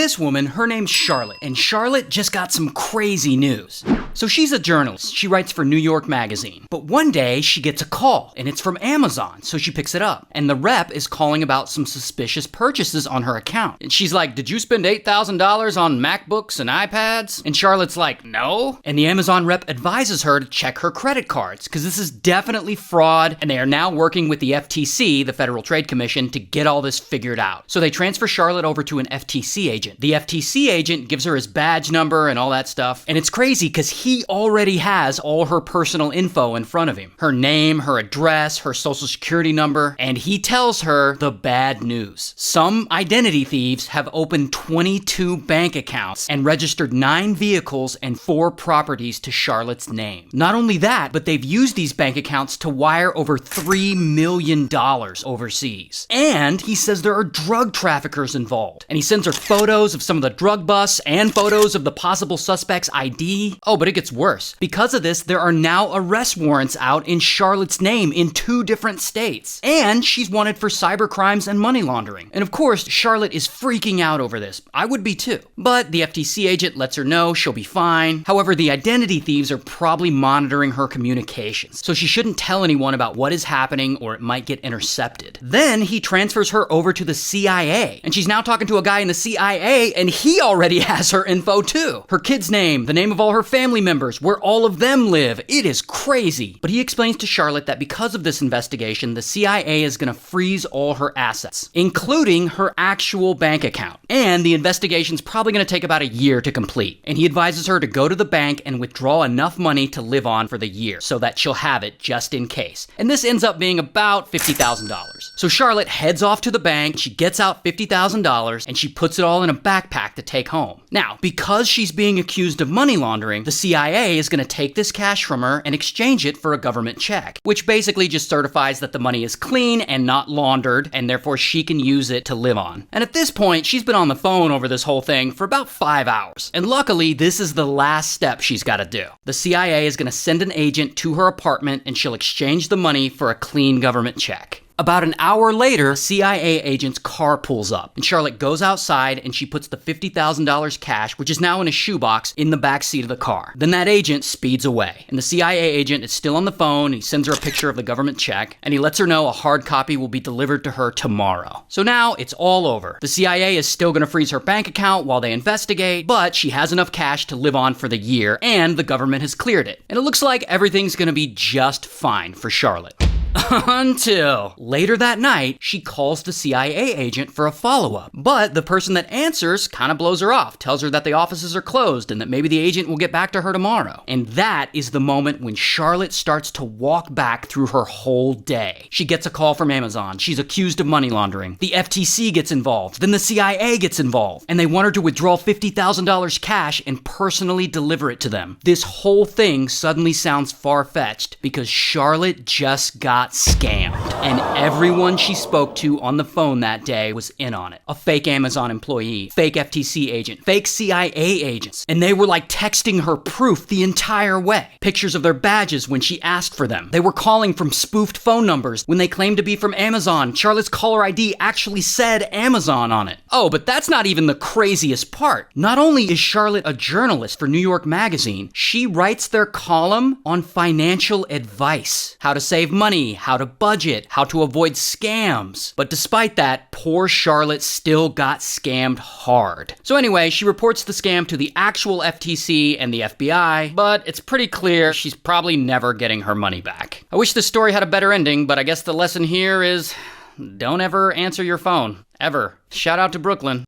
this woman, her name's Charlotte, and Charlotte just got some crazy news. So she's a journalist. She writes for New York Magazine. But one day she gets a call, and it's from Amazon, so she picks it up. And the rep is calling about some suspicious purchases on her account. And she's like, "Did you spend $8,000 on MacBooks and iPads?" And Charlotte's like, "No." And the Amazon rep advises her to check her credit cards, because this is definitely fraud, and they are now working with the FTC, the Federal Trade Commission, to get all this figured out. So they transfer Charlotte over to an FTC agent. The FTC agent gives her his badge number and all that stuff. And it's crazy because he already has all her personal info in front of him. Her name, her address, her social security number. And he tells her the bad news. Some identity thieves have opened 22 bank accounts and registered 9 vehicles and 4 properties to Charlotte's name. Not only that, but they've used these bank accounts to wire over $3 million overseas. And he says there are drug traffickers involved. And he sends her photos of some of the drug busts and photos of the possible suspect's ID. Oh, but it gets worse. Because of this, there are now arrest warrants out in Charlotte's name in 2 different states. And she's wanted for cyber crimes and money laundering. And of course, Charlotte is freaking out over this. I would be too. But the FTC agent lets her know she'll be fine. However, the identity thieves are probably monitoring her communications, so she shouldn't tell anyone about what is happening or it might get intercepted. Then he transfers her over to the CIA, and she's now talking to a guy in the CIA, and he already has her info too. Her kid's name, the name of all her family members, where all of them live. It is crazy. But he explains to Charlotte that because of this investigation, the CIA is going to freeze all her assets, including her actual bank account. And the investigation's probably going to take about a year to complete. And he advises her to go to the bank and withdraw enough money to live on for the year so that she'll have it just in case. And this ends up being about $50,000. So Charlotte heads off to the bank, she gets out $50,000, and she puts it all in a backpack to take home. Now, because she's being accused of money laundering, the CIA is going to take this cash from her and exchange it for a government check, which basically just certifies that the money is clean and not laundered, and therefore she can use it to live on. And at this point, she's been on the phone over this whole thing for about 5 hours. And luckily, this is the last step she's got to do. The CIA is going to send an agent to her apartment, and she'll exchange the money for a clean government check. About an hour later, a CIA agent's car pulls up, and Charlotte goes outside and she puts the $50,000 cash, which is now in a shoebox, in the back seat of the car. Then that agent speeds away, and the CIA agent is still on the phone. He sends her a picture of the government check, and he lets her know a hard copy will be delivered to her tomorrow. So now it's all over. The CIA is still going to freeze her bank account while they investigate, but she has enough cash to live on for the year, and the government has cleared it. And it looks like everything's going to be just fine for Charlotte. Until later that night, she calls the CIA agent for a follow-up. But the person that answers kind of blows her off, tells her that the offices are closed and that maybe the agent will get back to her tomorrow. And that is the moment when Charlotte starts to walk back through her whole day. She gets a call from Amazon. She's accused of money laundering. The FTC gets involved. Then the CIA gets involved. And they want her to withdraw $50,000 cash and personally deliver it to them. This whole thing suddenly sounds far-fetched because Charlotte just got scammed. And everyone she spoke to on the phone that day was in on it. A fake Amazon employee, fake FTC agent, fake CIA agents. And they were like texting her proof the entire way. Pictures of their badges when she asked for them. They were calling from spoofed phone numbers when they claimed to be from Amazon. Charlotte's caller ID actually said Amazon on it. Oh, but that's not even the craziest part. Not only is Charlotte a journalist for New York Magazine, she writes their column on financial advice. How to save money, how to budget, how to avoid scams. But despite that, poor Charlotte still got scammed hard. So anyway, she reports the scam to the actual FTC and the FBI, but it's pretty clear she's probably never getting her money back. I wish this story had a better ending, but I guess the lesson here is don't ever answer your phone. Ever. Shout out to Brooklyn.